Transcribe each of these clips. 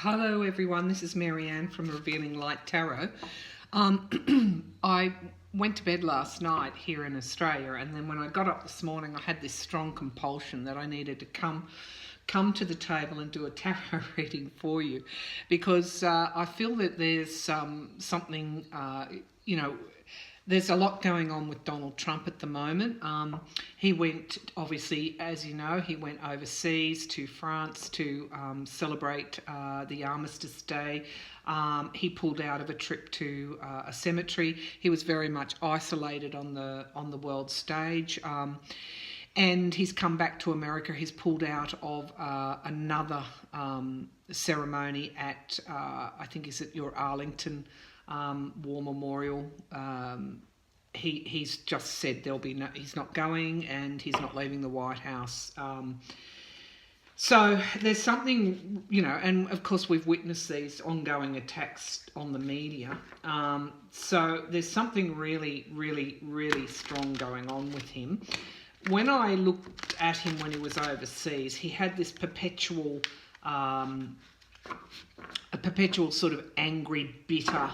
Hello everyone, this is Marianne from Revealing Light Tarot. I went to bed last night here in Australia, and then when I got up this morning I had this strong compulsion that I needed to come to the table and do a tarot reading for you, because I feel that there's something, there's a lot going on with Donald Trump at the moment. He went, obviously, as you know, he went overseas to France to celebrate the Armistice Day. He pulled out of a trip to a cemetery. He was very much isolated on the world stage. And he's come back to America. He's pulled out of another ceremony at, I think, is it your Arlington War Memorial. He's just said there'll be no, he's not going, and he's not leaving the White House. So there's something, and of course we've witnessed these ongoing attacks on the media. So there's something really, really, really strong going on with him. When I looked at him when he was overseas, he had this perpetual sort of angry, bitter,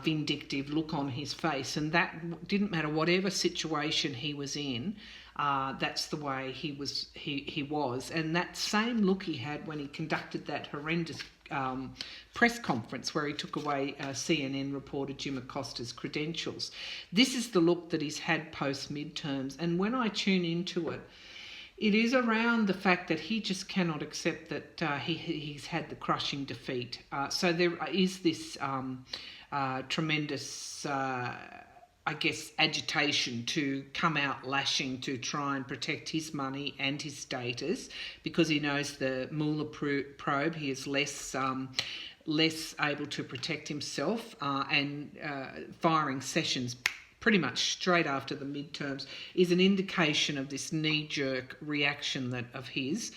vindictive look on his face, and that didn't matter whatever situation he was in. That's the way he was, and that same look he had when he conducted that horrendous press conference where he took away CNN reporter Jim Acosta's credentials. This is the look that he's had post midterms, and when I tune into it, it is around the fact that he just cannot accept that he's had the crushing defeat. So there is this tremendous, agitation to come out lashing to try and protect his money and his status, because he knows the Mueller probe, he is less able to protect himself, and firing Sessions pretty much straight after the midterms is an indication of this knee-jerk reaction of his.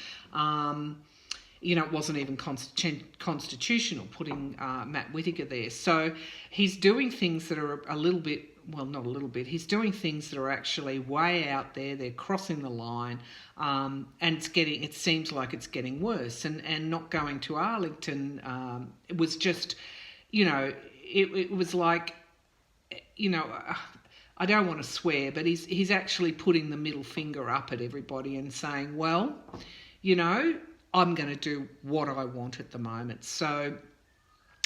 It wasn't even constitutional putting Matt Whitaker there. So he's doing things that are a little bit, well, not a little bit, he's doing things that are actually way out there. They're crossing the line, and it seems like it's getting worse. And not going to Arlington, it was just, it was like, I don't want to swear, but he's actually putting the middle finger up at everybody and saying, well, I'm going to do what I want at the moment. So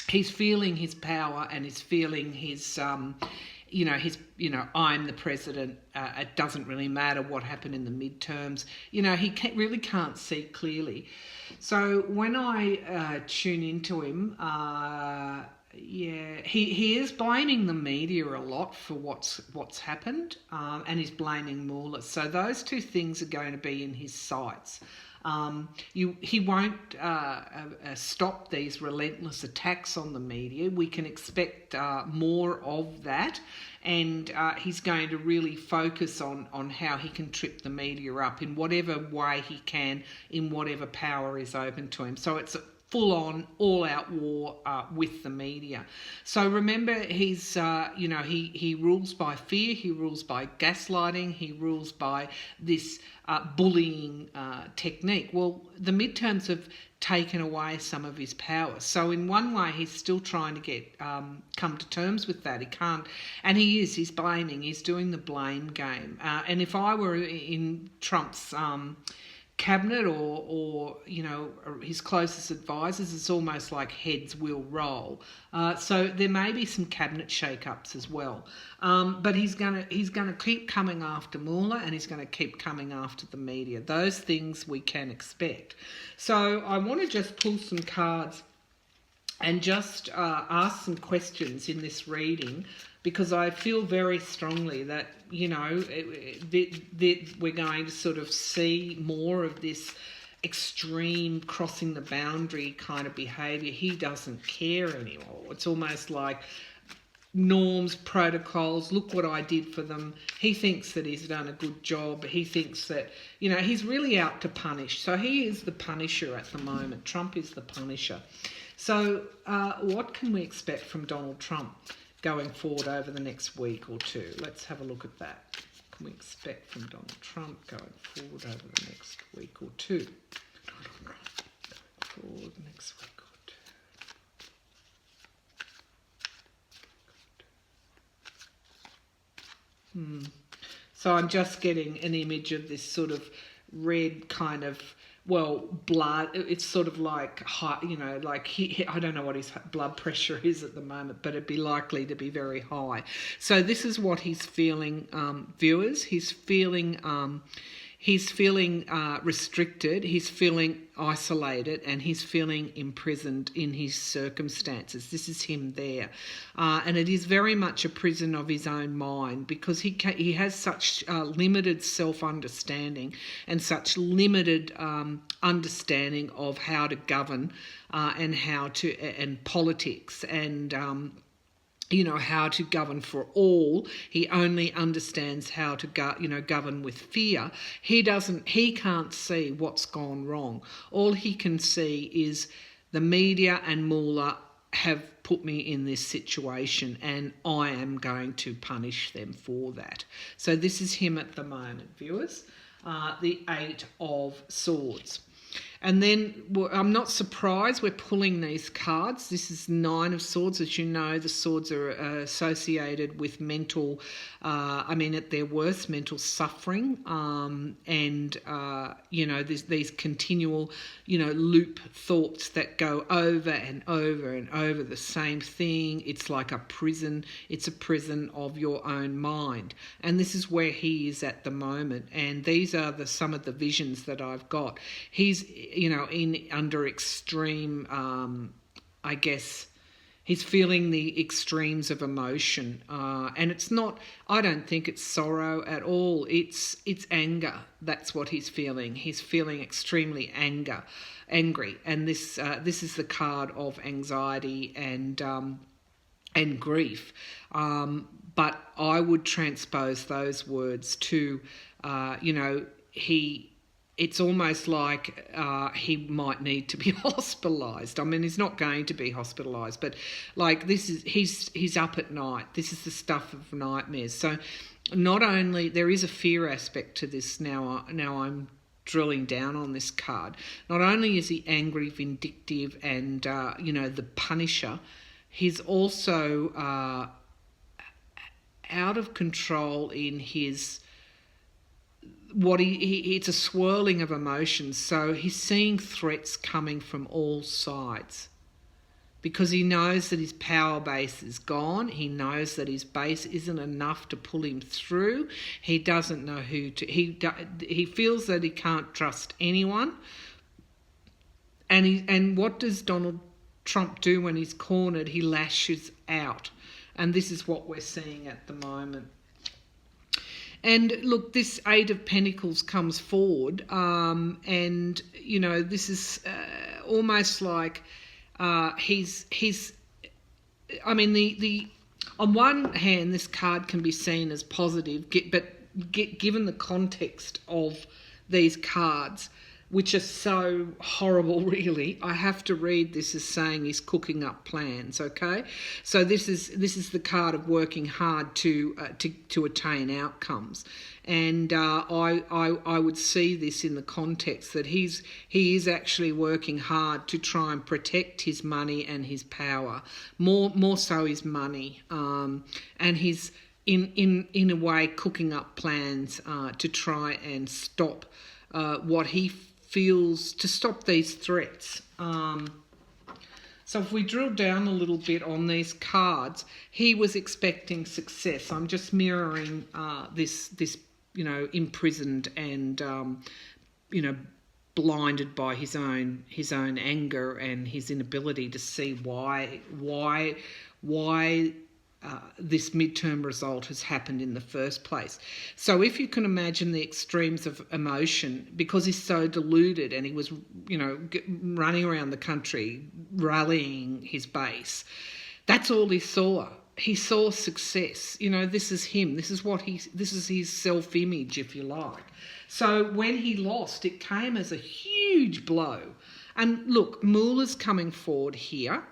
he's feeling his power, and he's feeling his, I'm the president. It doesn't really matter what happened in the midterms. He really can't see clearly. So when I tune into him, he is blaming the media a lot for what's happened, and he's blaming Mueller. So those two things are going to be in his sights. He won't stop these relentless attacks on the media. We can expect more of that, and he's going to really focus on how he can trip the media up in whatever way he can, in whatever power is open to him. So it's a full-on, all-out war with the media. So remember, he's, he rules by fear, he rules by gaslighting, he rules by this bullying technique. Well, the midterms have taken away some of his power. So in one way, he's still trying to get come to terms with that. He can't, and he's blaming, he's doing the blame game. And if I were in Trump's cabinet or his closest advisors, it's almost like heads will roll. So there may be some cabinet shake-ups as well. But he's gonna keep coming after Mueller, and he's gonna keep coming after the media. Those things we can expect. So I want to just pull some cards and just ask some questions in this reading, because I feel very strongly that, we're going to sort of see more of this extreme crossing the boundary kind of behaviour. He doesn't care anymore. It's almost like norms, protocols, look what I did for them. He thinks that he's done a good job. He thinks that, he's really out to punish. So he is the punisher at the moment. Trump is the punisher. So what can we expect from Donald Trump going forward over the next week or two? Let's have a look at that. What can we expect from Donald Trump going forward over the next week or two? Forward next week or two. So I'm just getting an image of this sort of red kind of, well, blood. It's sort of like high, you know, like I don't know what his blood pressure is at the moment, but it'd be likely to be very high. So this is what he's feeling, viewers. He's feeling restricted, he's feeling isolated, and he's feeling imprisoned in his circumstances. This is him there. And it is very much a prison of his own mind, because he has such limited self-understanding and such limited understanding of how to govern and politics and how to govern for all. He only understands how to govern with fear. He can't see what's gone wrong. All he can see is the media and Mullah have put me in this situation, and I am going to punish them for that. So this is him at the moment, viewers. The Eight of Swords. And then I'm not surprised we're pulling these cards. This is Nine of Swords. As you know, the swords are associated with mental, at their worst, mental suffering. These continual, loop thoughts that go over and over and over the same thing. It's like a prison. It's a prison of your own mind. And this is where he is at the moment. And these are some of the visions that I've got. He's under extreme, he's feeling the extremes of emotion. And it's not, I don't think it's sorrow at all. It's anger. That's what he's feeling. He's feeling extremely angry. And this is the card of anxiety and grief. But I would transpose those words to, it's almost like he might need to be hospitalised. I mean, he's not going to be hospitalised, but like he's up at night. This is the stuff of nightmares. So not only there is a fear aspect to this now I'm drilling down on this card. Not only is he angry, vindictive, and the punisher, he's also out of control in his. It's a swirling of emotions. So he's seeing threats coming from all sides, because he knows that his power base is gone. He knows that his base isn't enough to pull him through. He doesn't know who to. He feels that he can't trust anyone. And what does Donald Trump do when he's cornered? He lashes out, and this is what we're seeing at the moment. And look, this Eight of Pentacles comes forward, and this is almost like he's. I mean, the on one hand, this card can be seen as positive, but given the context of these cards, which are so horrible, really, I have to read this as saying he's cooking up plans. Okay, so this is the card of working hard to attain outcomes, and I would see this in the context that he is actually working hard to try and protect his money and his power, more so his money, and he's in a way cooking up plans to try and stop what he feels, to stop these threats. So if we drill down a little bit on these cards, he was expecting success. I'm just mirroring this imprisoned and blinded by his own anger and his inability to see why this midterm result has happened in the first place. So if you can imagine the extremes of emotion, because he's so deluded and he was, running around the country rallying his base, that's all he saw. He saw success. This is him. This is his self-image, if you like. So when he lost, it came as a huge blow. And look, Mullah's coming forward here.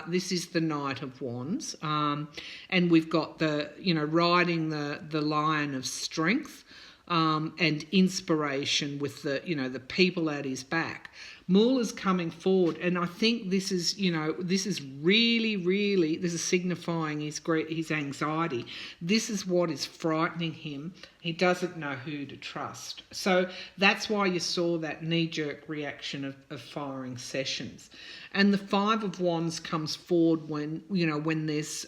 This is the Knight of Wands, and we've got the riding the lion of strength. and inspiration with the people at his back. Mueller's coming forward, and I think this is really this is signifying his anxiety. This is what is frightening him. He doesn't know who to trust. So that's why you saw that knee-jerk reaction of firing Sessions. And the Five of Wands comes forward when there's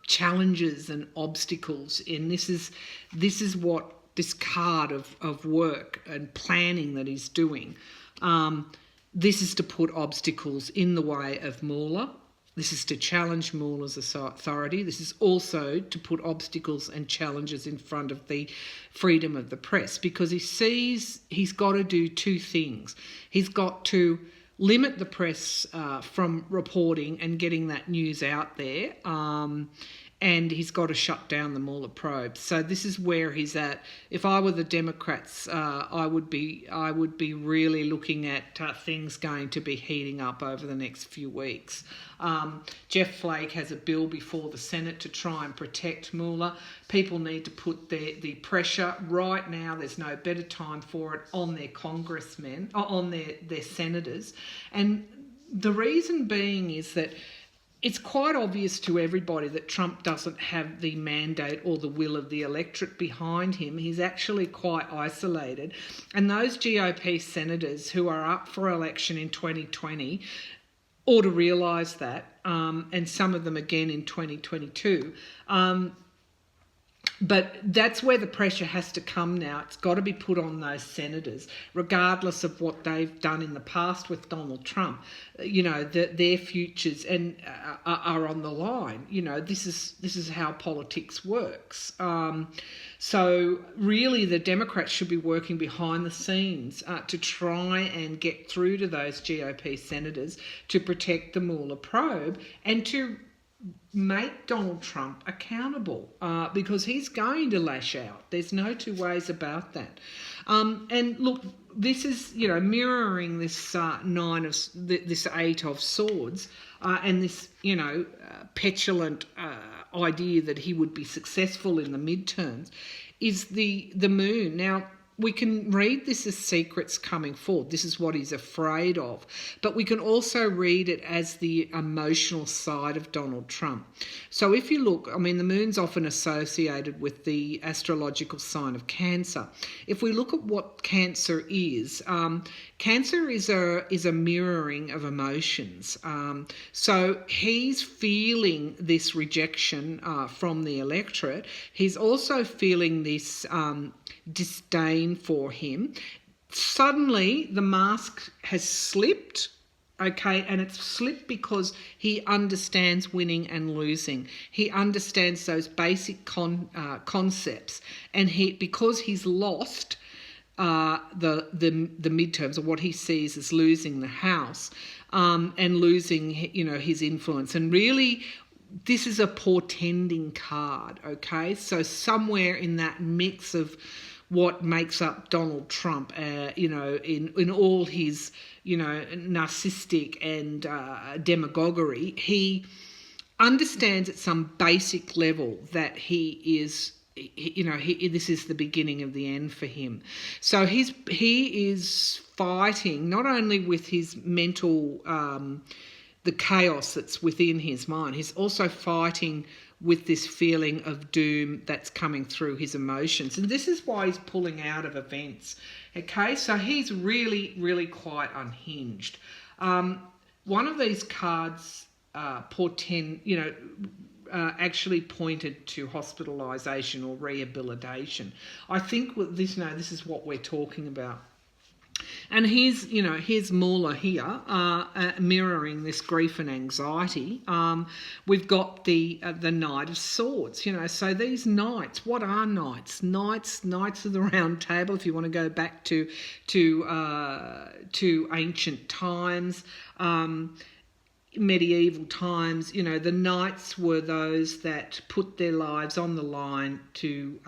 challenges and obstacles, and this is what this card of work and planning that he's doing. This is to put obstacles in the way of Mueller. This is to challenge Mueller's authority. This is also to put obstacles and challenges in front of the freedom of the press, because he sees he's got to do two things. He's got to limit the press from reporting and getting that news out there, and he's got to shut down the Mueller probe. So this is where he's at. If I were the Democrats, I would be really looking at things going to be heating up over the next few weeks. Jeff Flake has a bill before the Senate to try and protect Mueller. People need to put the pressure right now. There's no better time for it on their congressmen, on their senators. And the reason being is that it's quite obvious to everybody that Trump doesn't have the mandate or the will of the electorate behind him. He's actually quite isolated. And those GOP senators who are up for election in 2020 ought to realise that, and some of them again in 2022. But that's where the pressure has to come now. It's got to be put on those senators, regardless of what they've done in the past with Donald Trump. Their futures are on the line. This is how politics works. So really, the Democrats should be working behind the scenes to try and get through to those GOP senators to protect the Mueller probe and to make Donald Trump accountable, because he's going to lash out. There's no two ways about that. And look, this is mirroring this this Eight of Swords, and this petulant idea that he would be successful in the midterms is the Moon. Now, we can read this as secrets coming forward. This is what he's afraid of. But we can also read it as the emotional side of Donald Trump. So if you look, the Moon's often associated with the astrological sign of Cancer. If we look at what Cancer is a mirroring of emotions. So he's feeling this rejection from the electorate. He's also feeling this disdain for him. Suddenly the mask has slipped, and it's slipped because he understands winning and losing. He understands those basic concepts, and because he's lost the midterms, or what he sees as losing the House, and losing his influence. And really, this is a portending card, okay? So somewhere in that mix of what makes up Donald Trump, in all his, narcissistic and demagoguery, he understands at some basic level that he is, this is the beginning of the end for him. So he is fighting not only with his mental, the chaos that's within his mind, he's also fighting with this feeling of doom that's coming through his emotions. And this is why he's pulling out of events. Okay, so he's really, really quite unhinged. One of these cards actually pointed to hospitalisation or rehabilitation. I think this is what we're talking about. And here's Mueller here, mirroring this grief and anxiety. We've got the Knight of Swords, so these knights, what are knights? Knights of the Round Table, if you want to go back to ancient times, medieval times, the knights were those that put their lives on the line to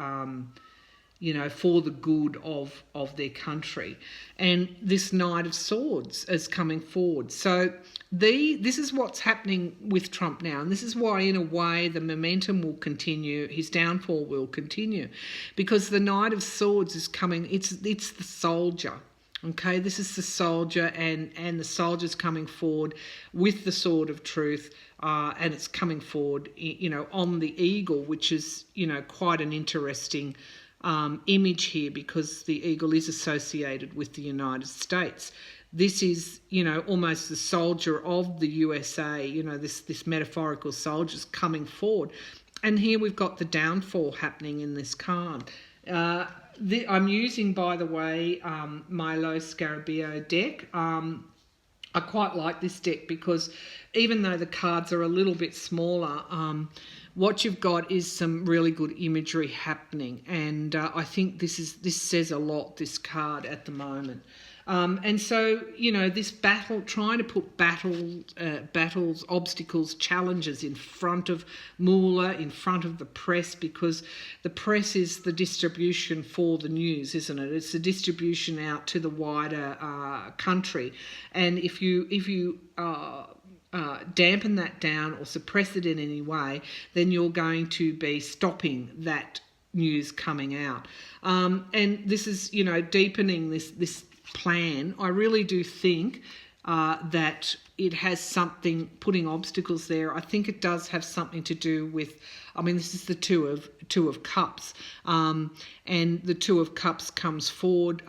for the good of their country. And this Knight of Swords is coming forward. So this is what's happening with Trump now. And this is why, in a way, the momentum will continue. His downfall will continue. Because the Knight of Swords is coming. It's the soldier. Okay, this is the soldier, and the soldier's coming forward with the sword of truth, and it's coming forward, on the eagle, which is, quite an interesting image here, because the eagle is associated with the United States. This is, almost the soldier of the USA, this metaphorical soldier's coming forward. And here we've got the downfall happening in this card. I'm using, by the way, Milo Scarabeo deck. I quite like this deck because even though the cards are a little bit smaller, what you've got is some really good imagery happening, and I think this says a lot, this card at the moment. And so, this battle, trying to put battles, obstacles, challenges in front of Mueller, in front of the press, because the press is the distribution for the news, isn't it? It's the distribution out to the wider country. And if you dampen that down or suppress it in any way, then you're going to be stopping that news coming out. And this is, deepening this plan. I really do think that it has something, putting obstacles there. I think it does have something to do with, this is the two of cups, and the Two of Cups comes forward.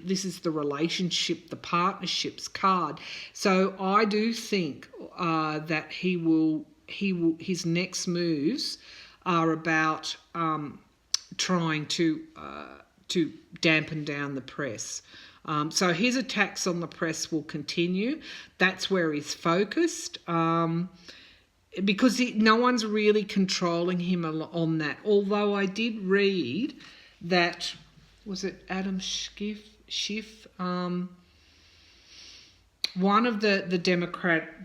This is the relationship, the partnerships card. So I do think that his next moves are about trying to dampen down the press. So his attacks on the press will continue. That's where he's focused, because no one's really controlling him on that. Although I did read that, was it Adam Schiff? One of the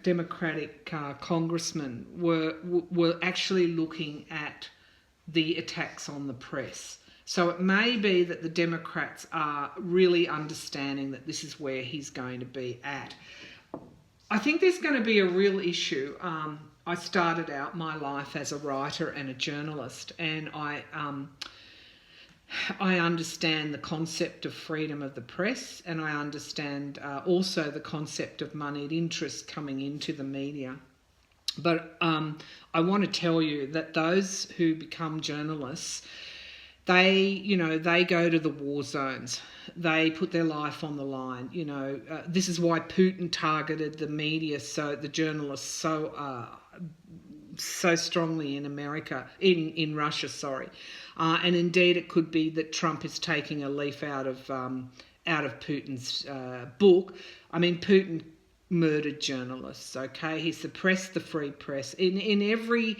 Democratic congressmen were actually looking at the attacks on the press. So it may be that the Democrats are really understanding that this is where he's going to be at. I think there's going to be a real issue. I started out my life as a writer and a journalist, and I understand the concept of freedom of the press, and I understand also the concept of moneyed interest coming into the media. But I want to tell you that those who become journalists, they go to the war zones. They put their life on the line. This is why Putin targeted the media, so the journalists so strongly in America, in Russia, sorry. And indeed, it could be that Trump is taking a leaf out of Putin's book. Putin murdered journalists. Okay, he suppressed the free press. In every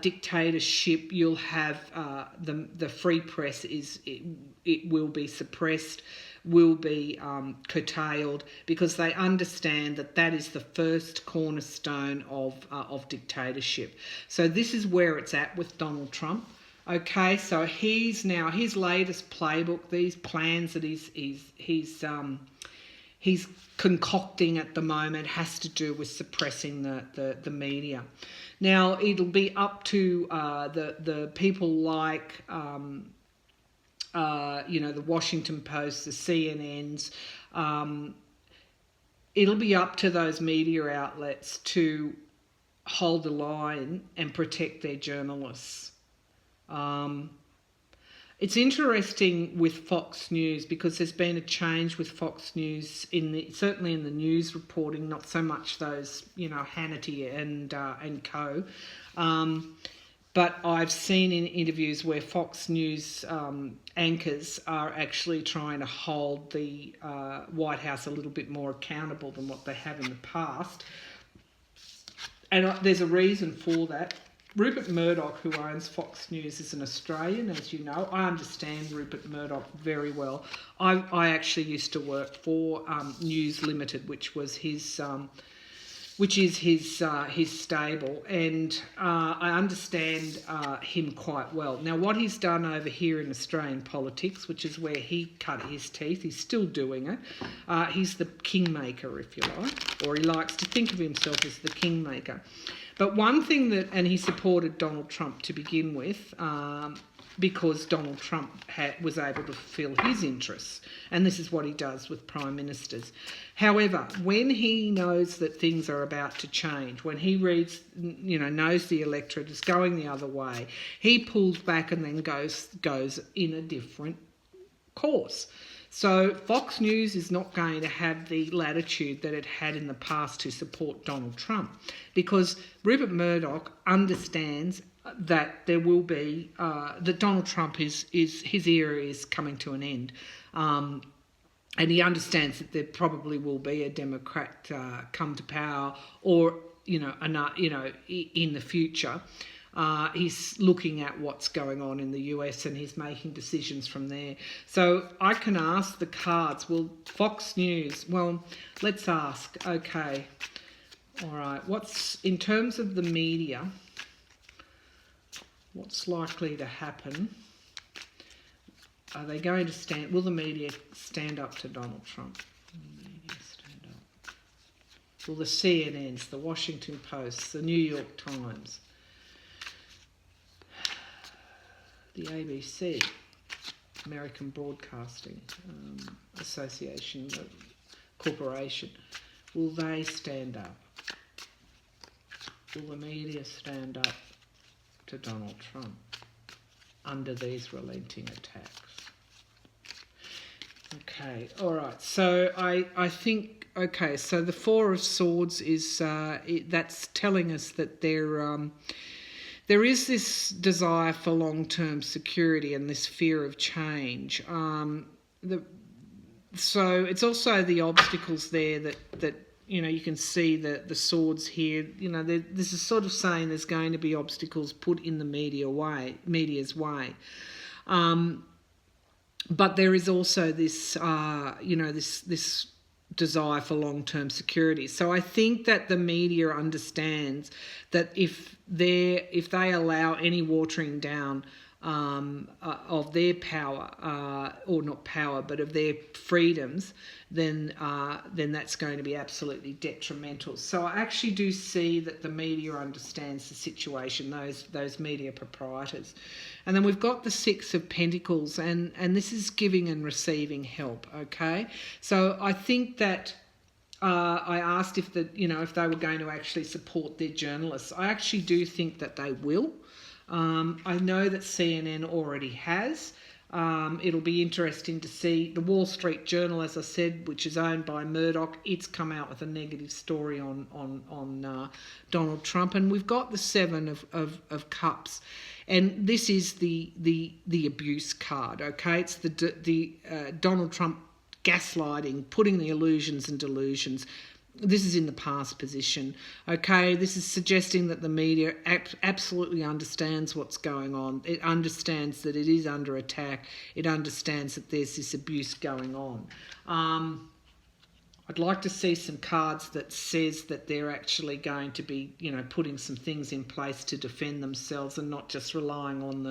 dictatorship, you'll have the free press it will be suppressed, will be curtailed, because they understand that is the first cornerstone of dictatorship. So this is where it's at with Donald Trump. Okay, so his latest playbook, these plans that he's concocting at the moment, has to do with suppressing the media. Now, it'll be up to the people like the Washington Post, the CNNs. It'll be up to those media outlets to hold the line and protect their journalists. It's interesting with Fox News, because there's been a change with Fox News certainly in the news reporting, not so much those Hannity and co. But I've seen in interviews where Fox News anchors are actually trying to hold the White House a little bit more accountable than what they have in the past, and there's a reason for that. Rupert Murdoch, who owns Fox News, is an Australian, as you know. I understand Rupert Murdoch very well. I actually used to work for News Limited, which was his which is his stable, and I understand him quite well. Now, what he's done over here in Australian politics, which is where he cut his teeth, he's still doing it. He's the kingmaker, if you like, or he likes to think of himself as the kingmaker. But one thing that, and he supported Donald Trump to begin with, because Donald Trump was able to fulfil his interests. And this is what he does with prime ministers. However, when he knows that things are about to change, when he reads, knows the electorate is going the other way, he pulls back and then goes in a different course. So Fox News is not going to have the latitude that it had in the past to support Donald Trump, because Rupert Murdoch understands that there will be that Donald Trump is his era is coming to an end, and he understands that there probably will be a Democrat come to power, or in the future. He's looking at what's going on in the US and he's making decisions from there. So I can ask the cards. Well, Fox News. Well, let's ask. Okay, all right. What's in terms of the media? What's likely to happen? Are they going to stand? Will the media stand up to Donald Trump? Will the media stand up? Will the CNNs, the Washington Post, the New York Times, the ABC, American Broadcasting Association, Corporation, will they stand up? Will the media stand up to Donald Trump under these relenting attacks? Okay, all right. So I think, okay, so the Four of Swords is, that's telling us that there is this desire for long-term security and this fear of change. So it's also the obstacles there that you can see the swords here. This is sort of saying there's going to be obstacles put in the media's way. But there is also this, this desire for long-term security. So I think that the media understands that if they allow any watering down of their power, or not power, but of their freedoms, then that's going to be absolutely detrimental. So I actually do see that the media understands the situation, those media proprietors. And then we've got the Six of Pentacles, and this is giving and receiving help, okay? So I think that I asked if if they were going to actually support their journalists. I actually do think that they will. I know that CNN already has. It'll be interesting to see. The Wall Street Journal, as I said, which is owned by Murdoch, it's come out with a negative story on Donald Trump. And we've got the Seven of Cups. And this is the abuse card, okay? It's the Donald Trump gaslighting, putting the illusions and delusions. This is in the past position, okay? This is suggesting that the media absolutely understands what's going on. It understands that it is under attack. It understands that there's this abuse going on. I'd like to see some cards that says that they're actually going to be, putting some things in place to defend themselves and not just relying on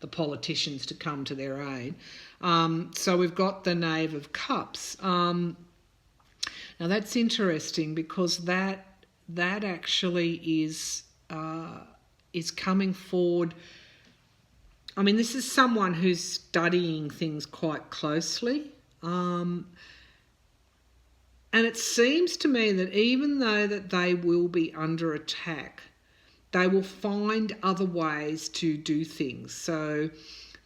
the politicians to come to their aid. So we've got the Knave of Cups. Now that's interesting because that actually is coming forward. I mean, this is someone who's studying things quite closely, and it seems to me that even though that they will be under attack, they will find other ways to do things. So,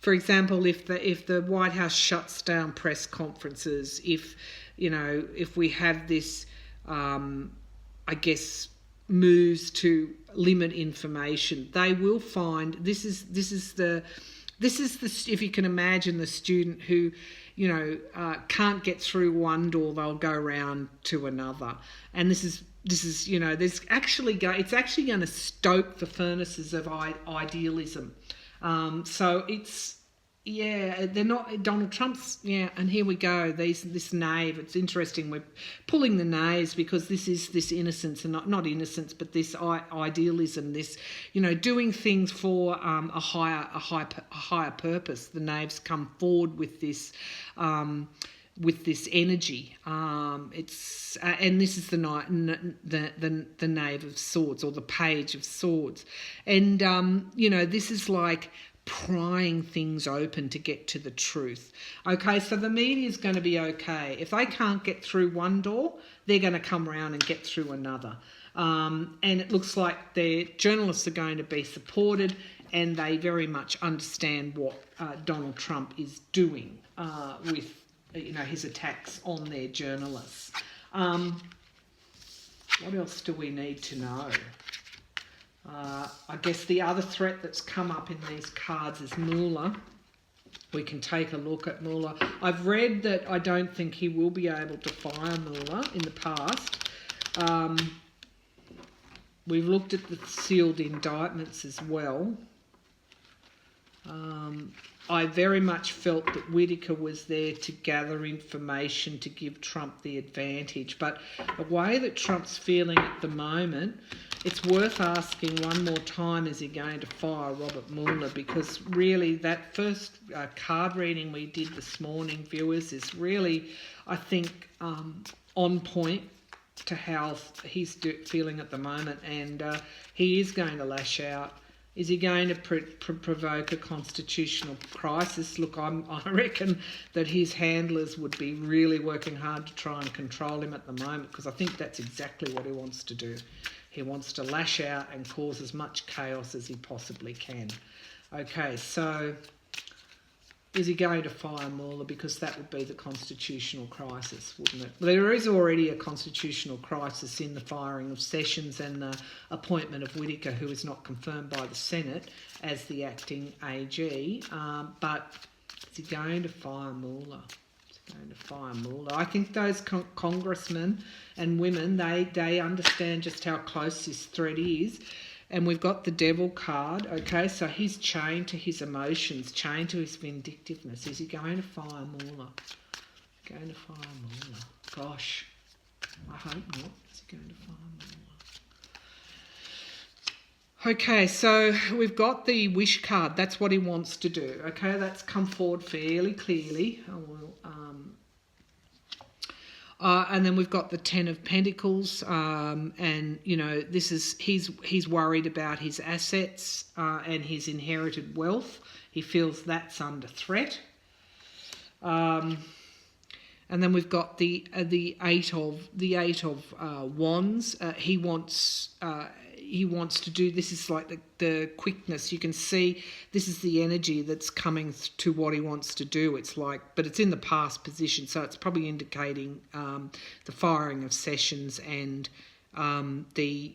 for example, if the White House shuts down press conferences, if we have this, moves to limit information, they will find this is the if you can imagine the student who can't get through one door, they'll go round to another, and this is there's actually it's actually going to stoke the furnaces of idealism. So Yeah, they're not Donald Trump's. Yeah, and here we go. This knave. It's interesting. We're pulling the knaves because this is this innocence and not innocence, but this idealism. This, doing things for a higher purpose. The knaves come forward with this. With this energy, it's and this is the Knave of Swords, or the Page of Swords, and this is like prying things open to get to the truth. Okay, so the media is going to be okay. If they can't get through one door, they're going to come around and get through another. And it looks like their journalists are going to be supported, and they very much understand what Donald Trump is doing with his attacks on their journalists. What else do we need to know? I guess the other threat that's come up in these cards is Mueller. We can take a look at Mueller. I've read that I don't think he will be able to fire Mueller in the past. We've looked at the sealed indictments as well. I very much felt that Whitaker was there to gather information to give Trump the advantage. But the way that Trump's feeling at the moment, it's worth asking one more time, is he going to fire Robert Mueller? Because really that first card reading we did this morning, viewers, is really, I think, on point to how he's feeling at the moment. And he is going to lash out. Is he going to provoke a constitutional crisis? Look, I reckon that his handlers would be really working hard to try and control him at the moment, because I think that's exactly what he wants to do. He wants to lash out and cause as much chaos as he possibly can. Okay, so is he going to fire Mueller? Because that would be the constitutional crisis, wouldn't it? There is already a constitutional crisis in the firing of Sessions and the appointment of Whitaker, who is not confirmed by the Senate as the acting AG. But is he going to fire Mueller? I think those congressmen and women, they understand just how close this threat is. And we've got the devil card, okay? So he's chained to his emotions, chained to his vindictiveness. Is he going to fire Mueller? Gosh, I hope not. Is he going to fire Mueller? Okay, so we've got the wish card. That's what he wants to do, okay? That's come forward fairly clearly. And then we've got the Ten of Pentacles, and this is he's worried about his assets and his inherited wealth. He feels that's under threat. And then we've got the Eight of Wands. He wants to do, this is like the quickness. You can see this is the energy that's coming to what he wants to do. It's like, but it's in the past position, so it's probably indicating the firing of Sessions and the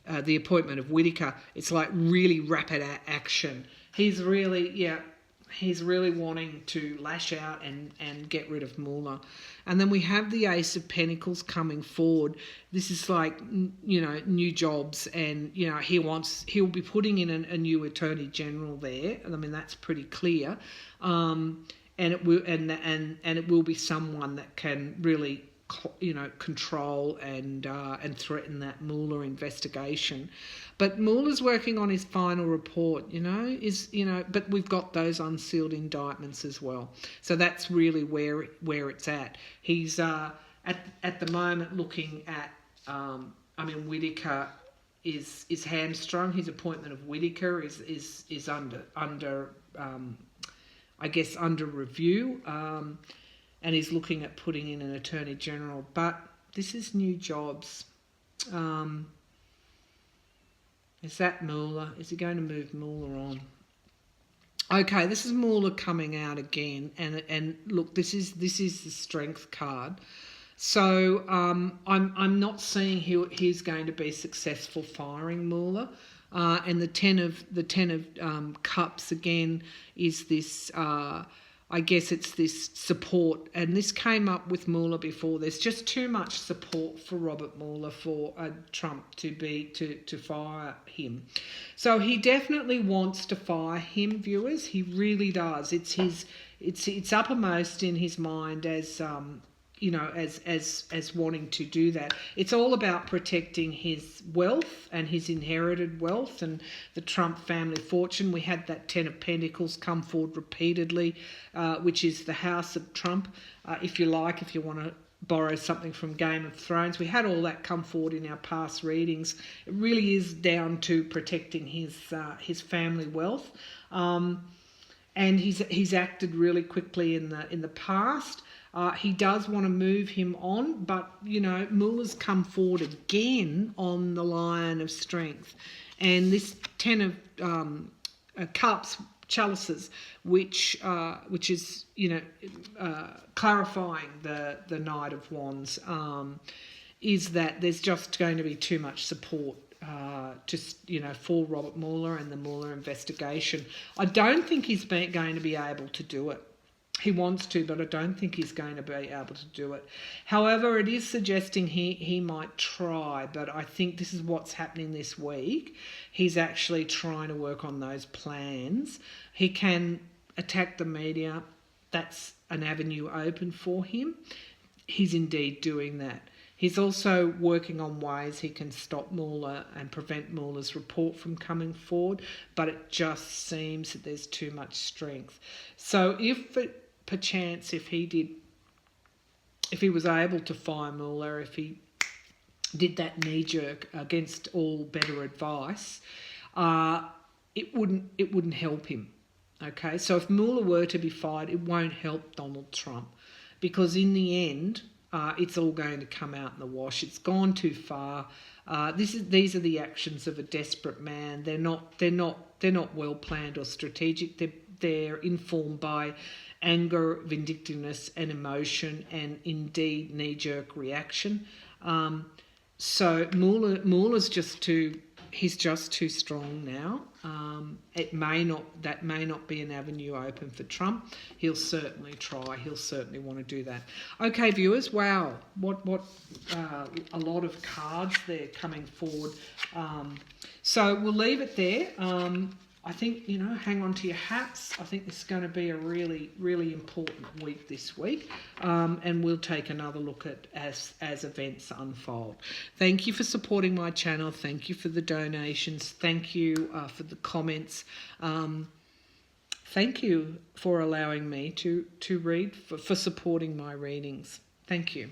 appointment of Whitaker. It's like really rapid action. He's really wanting to lash out and get rid of Mueller. And then we have the Ace of Pentacles coming forward. This is like, new jobs, and, he'll be putting in a new Attorney General there. I mean, that's pretty clear. And it will be someone that can really, control and threaten that Mueller investigation. But Mueller's working on his final report, but we've got those unsealed indictments as well. So that's really where it's at. He's at the moment looking at, Whitaker is hamstrung. His appointment of Whitaker is under review. And he's looking at putting in an Attorney General. But this is new jobs. Is that Mueller? Is he going to move Mueller on? Okay, this is Mueller coming out again. And look, this is the Strength card. So I'm not seeing he's going to be successful firing Mueller. And the ten of Cups again is this I guess it's this support, and this came up with Mueller before. There's just too much support for Robert Mueller for Trump to fire him. So he definitely wants to fire him, viewers. He really does. It's uppermost in his mind as as wanting to do that. It's all about protecting his wealth and his inherited wealth and the Trump family fortune. We had that Ten of Pentacles come forward repeatedly, which is the House of Trump, if you want to borrow something from Game of Thrones. We had all that come forward in our past readings. It really is down to protecting his family wealth, and he's acted really quickly in the past. He does want to move him on, but, Mueller's come forward again on the Lion of Strength. And this Ten of Cups, chalices, which is, clarifying the Knight of Wands, is that there's just going to be too much support for Robert Mueller and the Mueller investigation. I don't think he's going to be able to do it. He wants to, but I don't think he's going to be able to do it. However, it is suggesting he might try, but I think this is what's happening this week. He's actually trying to work on those plans. He can attack the media. That's an avenue open for him. He's indeed doing that. He's also working on ways he can stop Mueller and prevent Mueller's report from coming forward, but it just seems that there's too much strength. So perchance if he was able to fire Mueller, if he did that knee-jerk against all better advice, it wouldn't help him. Okay, so if Mueller were to be fired, it won't help Donald Trump, because in the end, it's all going to come out in the wash. It's gone too far. These are the actions of a desperate man. They're not well planned or strategic. They're informed by anger, vindictiveness, and emotion, and indeed knee-jerk reaction. So Mueller's just too strong now. That may not be an avenue open for Trump. He'll certainly try. He'll certainly want to do that. Okay, viewers. Wow, what a lot of cards there coming forward. So we'll leave it there. I think, hang on to your hats. I think this is going to be a really, really important week this week. And we'll take another look at as events unfold. Thank you for supporting my channel. Thank you for the donations. Thank you for the comments. Thank you for allowing me to read, for supporting my readings. Thank you.